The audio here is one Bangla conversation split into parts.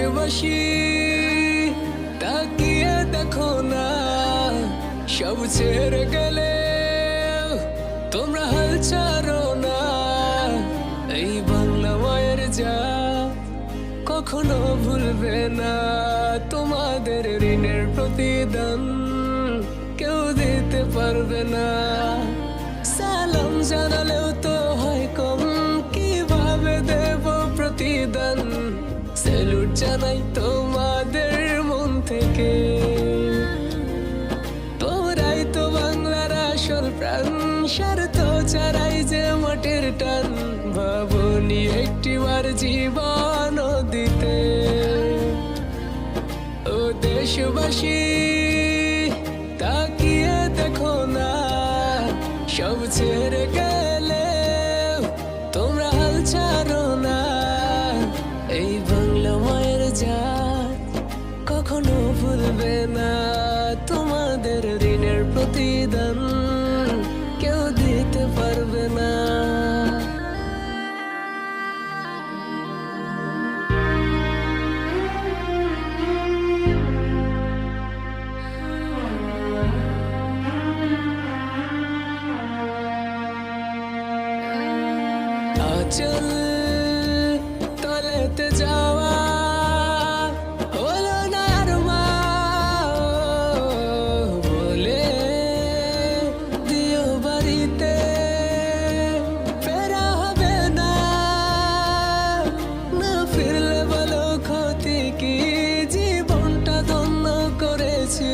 দেশবাসী তাকিয়ে দেখো না, সব ছেড়ে গেলে তোমরা হাল ছাড়ো না। এই বাংলা মায়ের জাত কখনো ভুলবে না, তোমাদের ঋণের প্রতিদান কেউ দিতে পারবে না। সালাম জানালেও তো হয় কম, কিভাবে দেব প্রতিদান? স্যালুট জানাই তোমাদের মন থেকে, তোমরাই তো বাংলার আসল প্রাণ। স্বার্থ ছাড়াই যে মাটির টান, ভাবনি একটিবার জীবন দিতে। ও দেশবাসী তাকিয়ে দেখো না, সব ছেড়ে গেলে তোমরা হাল ছাড়ো না। এই বাংলা মায়ের জাত কখনো ভুলবে না, তোমাদের ঋণের প্রতিদান কেউ দিতে পারবে না। আচল তলেতে যাওয়া হলো না আর মা, বলে দিও বাড়িতে ফেরা হবে না। না ফিরলে বলো ক্ষতি কি, জীবনটা ধন্য করেছি।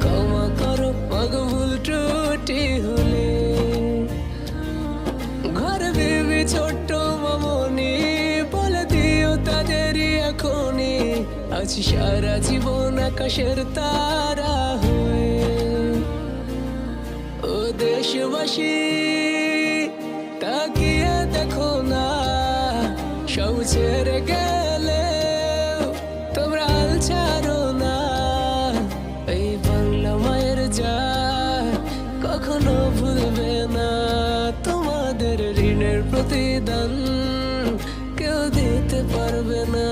ক্ষমা করো মাগো ভুল ত্রুটি হলে। ঘর বেবি ছোট্ট মামনি বলে দিও তাদেরই এখনই, আছি সারা জীবন আকাশের তারা হয়ে। ও দেশবাসী তাকিয়ে দেখো না, সব ছেড়ে গেলে তোমরা হাল ছাড়ো না। এই বাংলা মায়ের জাত কখনো ভুলবে না, তোমাদের ঋণের প্রতিদান কেউ দিতে পারবে না।